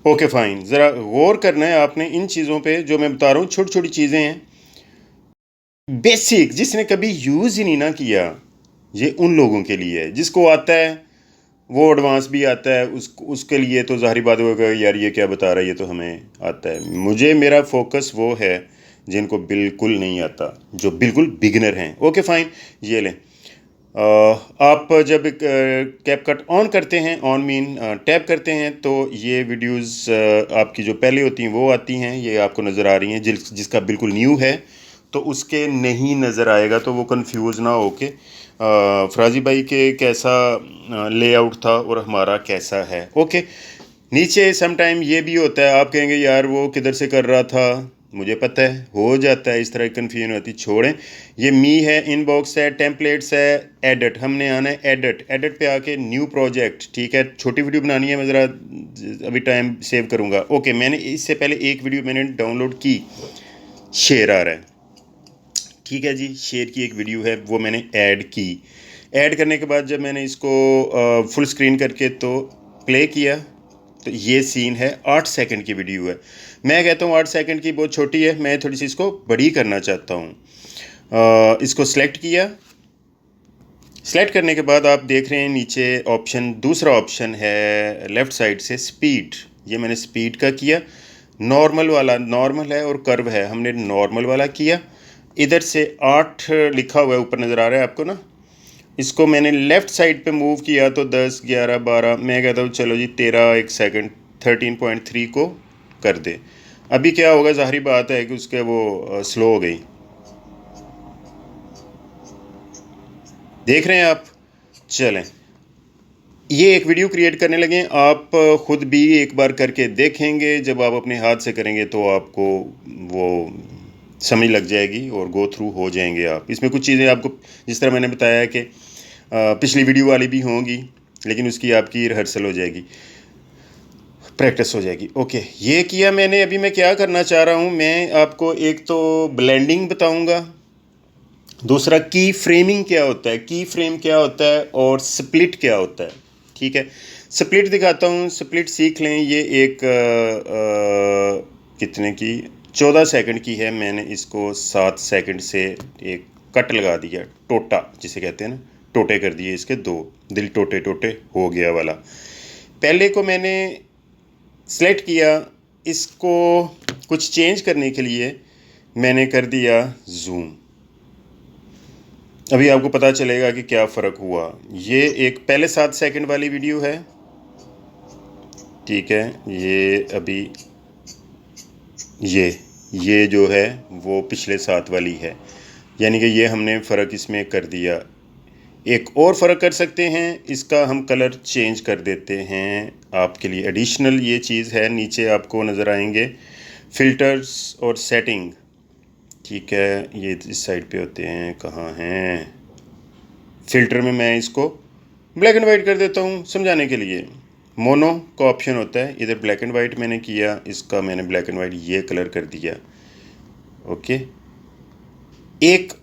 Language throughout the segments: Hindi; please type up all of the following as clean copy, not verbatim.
ओके फाइन, ज़रा गौर करना है आपने इन चीज़ों पे जो मैं बता रहा हूँ, छोटी छोटी चीज़ें हैं बेसिक, जिसने कभी यूज़ ही नहीं ना किया, ये उन लोगों के लिए है। जिसको आता है वो एडवांस भी आता है, उसके लिए तो ज़ाहिर बात होगा यार ये क्या बता रहा है, ये तो हमें आता है। मुझे मेरा फोकस वो है जिनको बिल्कुल नहीं आता, जो बिल्कुल बिगिनर हैं। ओके फाइन, ये लें। आप जब कैप कट ऑन करते हैं, ऑन मीन टैप करते हैं, तो ये वीडियोस आपकी जो पहले होती हैं वो आती हैं, ये आपको नज़र आ रही हैं। जिसका बिल्कुल न्यू है तो उसके नहीं नज़र आएगा, तो वो कंफ्यूज ना हो के फराजी भाई के कैसा लेआउट था और हमारा कैसा है। ओके, नीचे सम टाइम ये भी होता है, आप कहेंगे यार वो किधर से कर रहा था, मुझे पता है हो जाता है, इस तरह की कन्फ्यूजन होती। छोड़ें, ये मी है, इनबॉक्स है, टेम्पलेट्स है, एडिट, हमने आना है एडिट। एडिट पे आके न्यू प्रोजेक्ट, ठीक है। छोटी वीडियो बनानी है, मैं ज़रा अभी टाइम सेव करूँगा। ओके, मैंने इससे पहले एक वीडियो मैंने डाउनलोड की, शेयर आ रहा है, ठीक है जी। शेयर की एक वीडियो है, वो मैंने ऐड की। ऐड करने के बाद जब मैंने इसको फुल स्क्रीन करके तो प्ले किया, तो ये सीन है, 8 सेकंड की वीडियो है। मैं कहता हूँ 8 सेकंड की बहुत छोटी है, मैं थोड़ी सी इसको बड़ी करना चाहता हूँ। इसको सिलेक्ट किया। सेलेक्ट करने के बाद आप देख रहे हैं नीचे ऑप्शन, दूसरा ऑप्शन है लेफ़्ट साइड से स्पीड। ये मैंने स्पीड का किया। नॉर्मल वाला, नॉर्मल है और कर्व है, हमने नॉर्मल वाला किया। इधर से 8 लिखा हुआ है, ऊपर नज़र आ रहा है आपको ना। इसको मैंने लेफ़्ट साइड पे मूव किया तो 10, 11, 12, मैं कहता हूँ चलो जी 13 एक सेकंड, 13.3 को कर दे। अभी क्या होगा, ज़ाहिरी बात है कि उसके वो स्लो हो गई। देख रहे हैं आप। चलें, ये एक वीडियो क्रिएट करने लगे, आप ख़ुद भी एक बार करके देखेंगे। जब आप अपने हाथ से करेंगे तो आपको वो समझ लग जाएगी और गो थ्रू हो जाएंगे आप। इसमें कुछ चीज़ें आपको, जिस तरह मैंने बताया कि पिछली वीडियो वाली भी होंगी, लेकिन उसकी आपकी रिहर्सल हो जाएगी, प्रैक्टिस हो जाएगी। ओके, ये किया मैंने। अभी मैं क्या करना चाह रहा हूँ, मैं आपको एक तो ब्लेंडिंग बताऊँगा, दूसरा की फ्रेमिंग क्या होता है, की फ्रेम क्या होता है, और स्प्लिट क्या होता है, ठीक है। स्प्लिट दिखाता हूँ, स्प्लिट सीख लें। ये एक कितने की, 14 सेकंड की है। मैंने इसको 7 सेकंड से एक कट लगा दिया, टोटा जिसे कहते हैं ना, टोटे कर दिए इसके, दो दिल टोटे टोटे हो गया वाला। पहले को मैंने सेलेक्ट किया, इसको कुछ चेंज करने के लिए मैंने कर दिया जूम। अभी आपको पता चलेगा कि क्या फ़र्क हुआ। ये एक पहले 7 सेकंड वाली वीडियो है, ठीक है। ये अभी ये जो है वो पिछले 7 वाली है, यानी कि ये हमने फ़र्क इसमें कर दिया। एक और फ़र्क कर सकते हैं, इसका हम कलर चेंज कर देते हैं आपके लिए। एडिशनल ये चीज़ है, नीचे आपको नज़र आएंगे फ़िल्टर्स और सेटिंग, ठीक है। ये इस साइड पे होते हैं, कहाँ हैं फ़िल्टर में। मैं इसको ब्लैक एंड वाइट कर देता हूँ समझाने के लिए। मोनो का ऑप्शन होता है, इधर ब्लैक एंड वाइट मैंने किया, इसका मैंने ब्लैक एंड वाइट ये कलर कर दिया। ओके, एक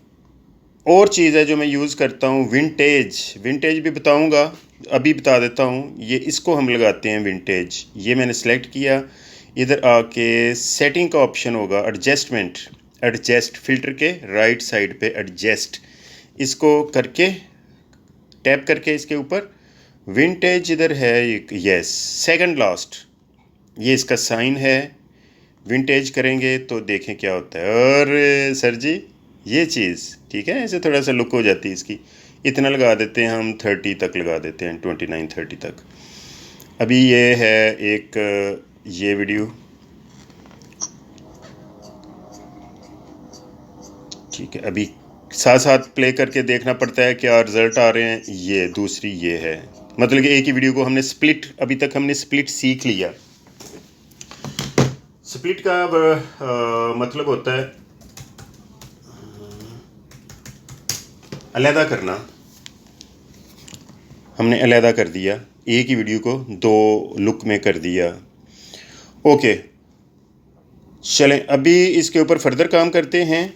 और चीज़ है जो मैं यूज़ करता हूँ, विंटेज। विंटेज भी बताऊँगा, अभी बता देता हूँ। ये इसको हम लगाते हैं विंटेज। ये मैंने सेलेक्ट किया, इधर आके सेटिंग का ऑप्शन होगा, एडजस्टमेंट, एडजस्ट, फ़िल्टर के राइट साइड पे एडजस्ट, इसको करके टैप करके इसके ऊपर विंटेज इधर है एक, यस, सेकंड लास्ट, ये इसका साइन है। विंटेज करेंगे तो देखें क्या होता है। और सर जी ये चीज़ ठीक है, ऐसे थोड़ा सा लुक हो जाती है इसकी। इतना लगा देते हैं हम, 30 तक लगा देते हैं, 29 30 तक। अभी ये है एक ये वीडियो, ठीक है। अभी साथ साथ प्ले करके देखना पड़ता है क्या रिज़ल्ट आ रहे हैं। ये दूसरी ये है, मतलब कि एक ही वीडियो को हमने स्प्लिट, अभी तक हमने स्प्लिट सीख लिया। स्प्लिट का मतलब होता है अलहदा करना। हमने अलहदा कर दिया, एक ही वीडियो को 2 लुक में कर दिया। ओके, चलें अभी इसके ऊपर फर्दर काम करते हैं।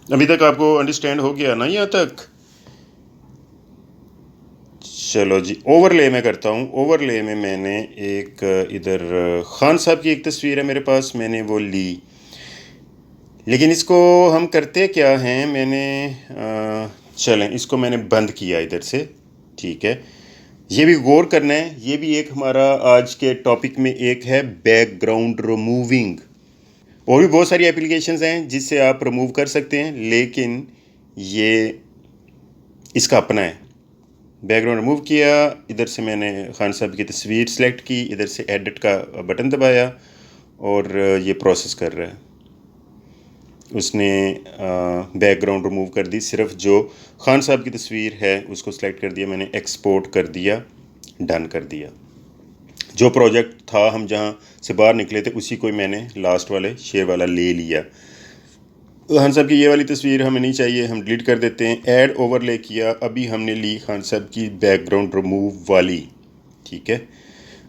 अभी तक आपको अंडरस्टैंड हो गया ना यहाँ तक? चलो जी, ओवरले में करता हूँ। ओवरले में मैंने एक इधर खान साहब की एक तस्वीर है मेरे पास, मैंने वो ली। लेकिन इसको हम करते क्या हैं, चलें इसको मैंने बंद किया इधर से, ठीक है। ये भी गौर करना है, ये भी एक हमारा आज के टॉपिक में एक है बैकग्राउंड रिमूविंग। और भी बहुत सारी एप्लीकेशंस हैं जिससे आप रिमूव कर सकते हैं, लेकिन ये इसका अपना है। बैकग्राउंड रिमूव किया, इधर से मैंने खान साहब की तस्वीर सेलेक्ट की, इधर से एडिट का बटन दबाया और ये प्रोसेस कर रहा है। उसने बैकग्राउंड रिमूव कर दी, सिर्फ जो खान साहब की तस्वीर है उसको सेलेक्ट कर दिया मैंने, एक्सपोर्ट कर दिया, डन कर दिया। जो प्रोजेक्ट था हम जहाँ से बाहर निकले थे उसी को ही मैंने लास्ट वाले शेयर वाला ले लिया। खान साहब की ये वाली तस्वीर हमें नहीं चाहिए, हम डिलीट कर देते हैं। ऐड ओवरले किया, अभी हमने ली खान साहब की बैकग्राउंड रिमूव वाली, ठीक है।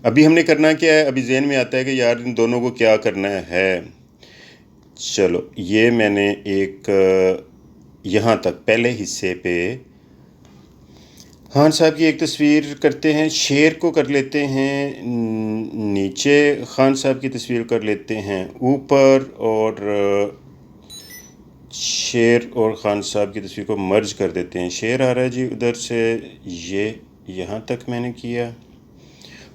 अभी हमने करना क्या है, अभी जहन में आता है कि यार इन दोनों को क्या करना है। चलो ये मैंने एक यहाँ तक पहले हिस्से पे खान साहब की एक तस्वीर करते हैं, शेर को कर लेते हैं नीचे, खान साहब की तस्वीर कर लेते हैं ऊपर, और शेर और खान साहब की तस्वीर को मर्ज कर देते हैं। शेर आ रहा है जी उधर से, ये यहाँ तक मैंने किया,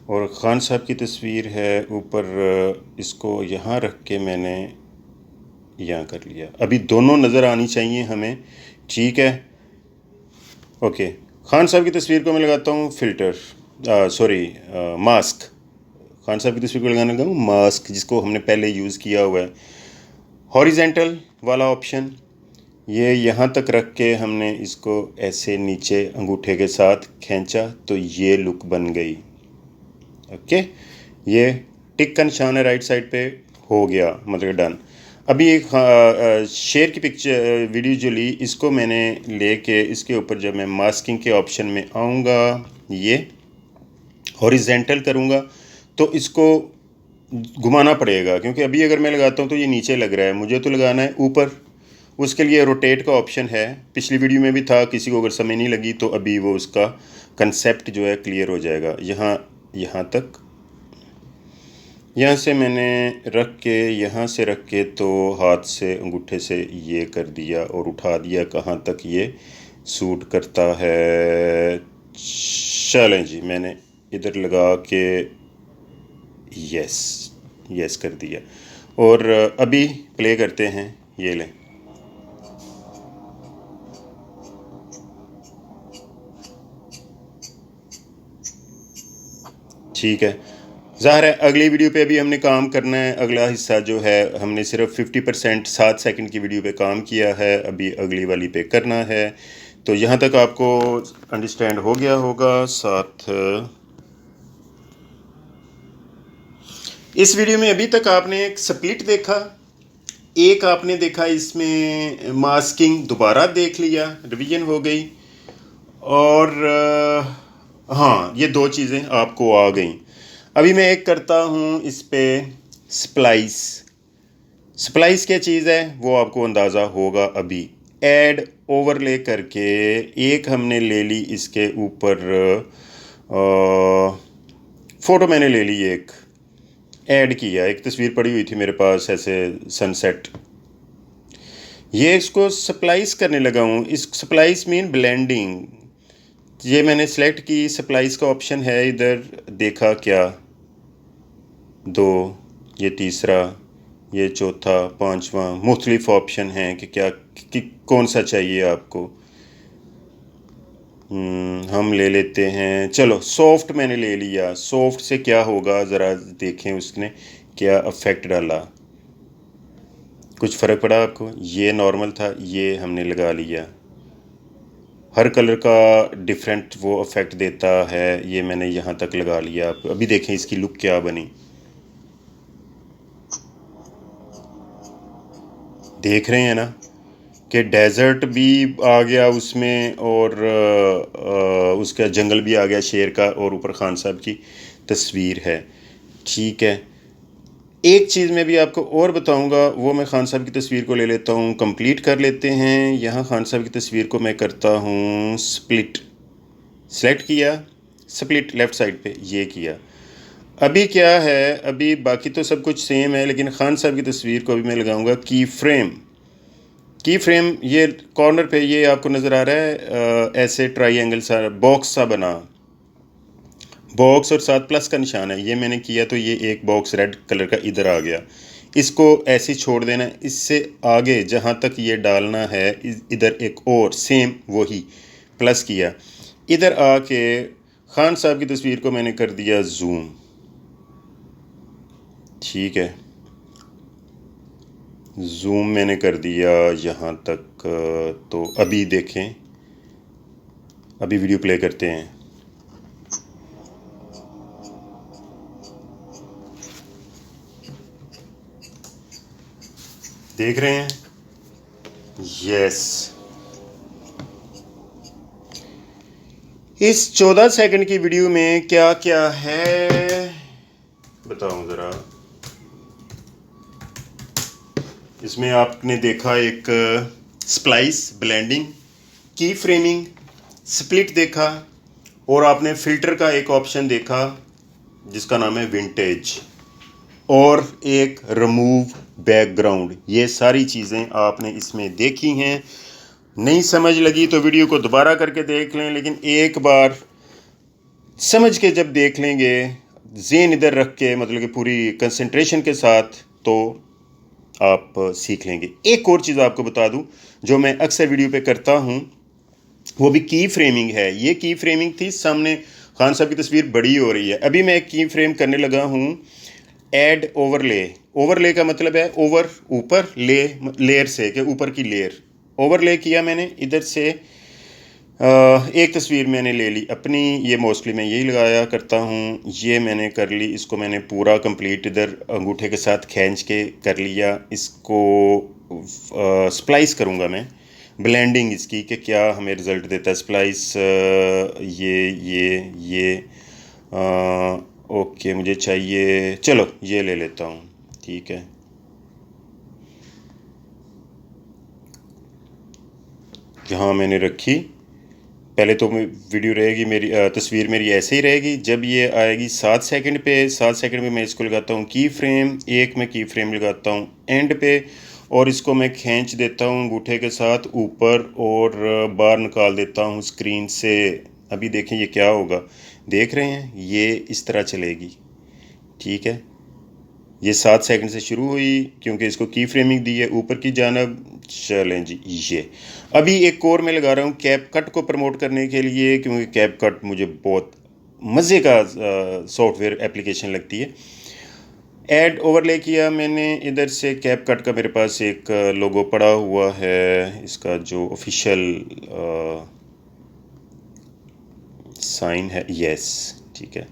और खान साहब की तस्वीर है ऊपर, इसको यहाँ रख के मैंने यहाँ कर लिया। अभी दोनों नज़र आनी चाहिए हमें, ठीक है। ओके, खान साहब की तस्वीर को मैं लगाता हूँ फ़िल्टर, मास्क। खान साहब की तस्वीर को लगाने लगा हूँ मास्क, जिसको हमने पहले यूज़ किया हुआ है। हॉरिजेंटल वाला ऑप्शन, ये यहाँ तक रख के हमने इसको ऐसे नीचे अंगूठे के साथ खींचा तो ये लुक बन गई। ओके, ये टिक का निशान है राइट साइड पे, हो गया, मतलब डन। अभी एक शेर की पिक्चर वीडियो जो ली, इसको मैंने लेके इसके ऊपर जब मैं मास्किंग के ऑप्शन में आऊँगा, ये हॉरिजेंटल करूँगा तो इसको घुमाना पड़ेगा, क्योंकि अभी अगर मैं लगाता हूँ तो ये नीचे लग रहा है, मुझे तो लगाना है ऊपर। उसके लिए रोटेट का ऑप्शन है, पिछली वीडियो में भी था, किसी को अगर समय नहीं लगी तो अभी वो उसका कंसेप्ट जो है क्लियर हो जाएगा। यहाँ तक, यहाँ से मैंने रख के, यहाँ से रख के तो हाथ से अंगूठे से ये कर दिया और उठा दिया कहाँ तक ये सूट करता है। चलें जी, मैंने इधर लगा के यस कर दिया, और अभी प्ले करते हैं, ये लें। ठीक है, ज़ाहिर है अगली वीडियो पे अभी हमने काम करना है। अगला हिस्सा जो है हमने सिर्फ 50% 7 सेकंड की वीडियो पे काम किया है, अभी अगली वाली पे करना है। तो यहाँ तक आपको अंडरस्टैंड हो गया होगा। साथ इस वीडियो में अभी तक आपने एक स्प्लिट देखा, एक आपने देखा इसमें मास्किंग, दोबारा देख लिया, रिवीजन हो गई, और हाँ ये 2 चीज़ें आपको आ गई। अभी मैं एक करता हूँ इस पे स्प्लाइस। स्प्लाइस क्या चीज़ है वो आपको अंदाज़ा होगा। अभी ऐड ओवरले करके एक हमने ले ली, इसके ऊपर फ़ोटो मैंने ले ली, एक ऐड किया, एक तस्वीर पड़ी हुई थी मेरे पास ऐसे सनसेट, ये इसको स्प्लाइस करने लगा हूँ। इस स्प्लाइस मीन ब्लेंडिंग, ये मैंने सेलेक्ट की, स्प्लाइस का ऑप्शन है इधर, देखा क्या 2, ये तीसरा, ये चौथा, पांचवा, मुख्तलिफ ऑप्शन हैं कि क्या कि कौन सा चाहिए आपको। हम ले लेते हैं, चलो सॉफ्ट मैंने ले लिया। सॉफ्ट से क्या होगा ज़रा देखें उसने क्या इफ़ेक्ट डाला, कुछ फ़र्क पड़ा आपको? ये नॉर्मल था, ये हमने लगा लिया। हर कलर का डिफरेंट वो इफ़ेक्ट देता है, ये मैंने यहाँ तक लगा लिया। अभी देखें इसकी लुक क्या बनी, देख रहे हैं ना कि डेजर्ट भी आ गया उसमें, और उसका जंगल भी आ गया शेर का, और ऊपर खान साहब की तस्वीर है। ठीक है, एक चीज़ मैं भी आपको और बताऊंगा, वो मैं खान साहब की तस्वीर को ले लेता हूँ, कंप्लीट कर लेते हैं। यहाँ खान साहब की तस्वीर को मैं करता हूँ स्प्लिट, सेलेक्ट किया, स्प्लिट लेफ़्ट साइड पे ये किया। अभी क्या है, अभी बाकी तो सब कुछ सेम है, लेकिन खान साहब की तस्वीर को अभी मैं लगाऊंगा की फ्रेम। की फ्रेम ये कॉर्नर पे ये आपको नज़र आ रहा है, ऐसे ट्राइंगल सा बॉक्स सा बना, बॉक्स और साथ प्लस का निशान है। ये मैंने किया तो ये एक बॉक्स रेड कलर का इधर आ गया, इसको ऐसे छोड़ देना है। इससे आगे जहाँ तक ये डालना है इधर एक और सेम वही प्लस किया। इधर आके खान साहब की तस्वीर को मैंने कर दिया जूम, ठीक है, जूम मैंने कर दिया यहाँ तक। तो अभी देखें, अभी वीडियो प्ले करते हैं। देख रहे हैं, यस। इस 14 सेकंड की वीडियो में क्या क्या है बताऊं ज़रा। इसमें आपने देखा एक स्प्लाइस, ब्लेंडिंग, की फ्रेमिंग, स्प्लिट देखा, और आपने फ़िल्टर का एक ऑप्शन देखा जिसका नाम है विंटेज, और एक रिमूव बैकग्राउंड। ये सारी चीज़ें आपने इसमें देखी हैं। नहीं समझ लगी तो वीडियो को दोबारा करके देख लें, लेकिन एक बार समझ के जब देख लेंगे, ज़हन इधर रख के, मतलब कि पूरी कंसंट्रेशन के साथ, तो आप सीख लेंगे। एक और चीज़ आपको बता दूं जो मैं अक्सर वीडियो पे करता हूं, वो भी की फ्रेमिंग है। ये की फ्रेमिंग थी, सामने खान साहब की तस्वीर बड़ी हो रही है। अभी मैं एक की फ्रेम करने लगा हूं, ऐड ओवरले। ओवरले का मतलब है ओवर, ऊपर, ले लेयर से, के ऊपर की लेयर। ओवरले किया मैंने इधर से। एक तस्वीर मैंने ले ली अपनी, ये मोस्टली मैं यही लगाया करता हूँ। ये मैंने कर ली, इसको मैंने पूरा कंप्लीट इधर अंगूठे के साथ खींच के कर लिया। इसको स्प्लाइस करूँगा मैं, ब्लेंडिंग इसकी कि क्या हमें रिज़ल्ट देता है। स्प्लाइस ये ओके, मुझे चाहिए, चलो ये ले लेता हूँ, ठीक है। यहाँ मैंने रखी। पहले तो वीडियो रहेगी मेरी, तस्वीर मेरी ऐसे ही रहेगी। जब ये आएगी 7 सेकंड पे, 7 सेकंड में मैं इसको लगाता हूँ की फ्रेम, एक मैं की फ्रेम लगाता हूँ एंड पे, और इसको मैं खींच देता हूँ अंगूठे के साथ ऊपर और बाहर निकाल देता हूँ स्क्रीन से। अभी देखें ये क्या होगा, देख रहे हैं, ये इस तरह चलेगी, ठीक है। ये 7 सेकंड से शुरू हुई क्योंकि इसको की फ्रेमिंग दी है ऊपर की जानब। चलें जी, ये अभी एक और मैं लगा रहा हूँ कैप कट को प्रमोट करने के लिए, क्योंकि कैप कट मुझे बहुत मज़े का सॉफ्टवेयर एप्लीकेशन लगती है। ऐड ओवरले किया मैंने इधर से, कैप कट का मेरे पास एक लोगो पड़ा हुआ है, इसका जो ऑफिशियल साइन है, यस, ठीक है।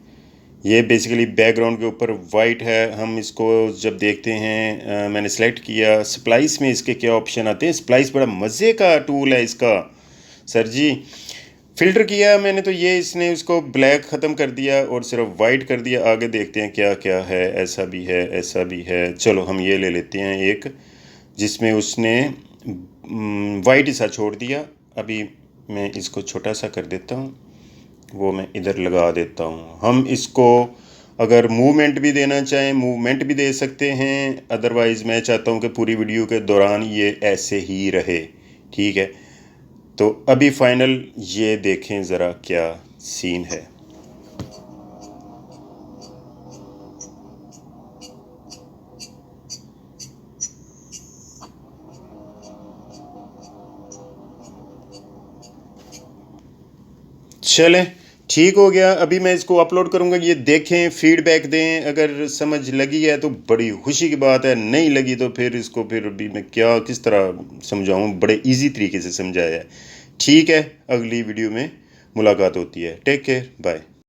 ये बेसिकली बैकग्राउंड के ऊपर वाइट है। हम इसको जब देखते हैं, मैंने सेलेक्ट किया स्प्लाइस में, इसके क्या ऑप्शन आते हैं। स्प्लाइस बड़ा मज़े का टूल है इसका सर जी। फ़िल्टर किया मैंने तो ये इसने उसको ब्लैक ख़त्म कर दिया और सिर्फ वाइट कर दिया। आगे देखते हैं क्या क्या है, ऐसा भी है, ऐसा भी है। चलो हम ये ले लेते हैं एक जिसमें उसने वाइट सा छोड़ दिया। अभी मैं इसको छोटा सा कर देता हूँ, वो मैं इधर लगा देता हूँ। हम इसको अगर मूवमेंट भी देना चाहें मूवमेंट भी दे सकते हैं, अदरवाइज़ मैं चाहता हूँ कि पूरी वीडियो के दौरान ये ऐसे ही रहे, ठीक है। तो अभी फाइनल ये देखें ज़रा क्या सीन है। चलें, ठीक हो गया। अभी मैं इसको अपलोड करूँगा, ये देखें, फीडबैक दें। अगर समझ लगी है तो बड़ी खुशी की बात है, नहीं लगी तो फिर इसको फिर अभी मैं क्या किस तरह समझाऊँ, बड़े इजी तरीके से समझाया है। ठीक है, अगली वीडियो में मुलाकात होती है। Take care, bye.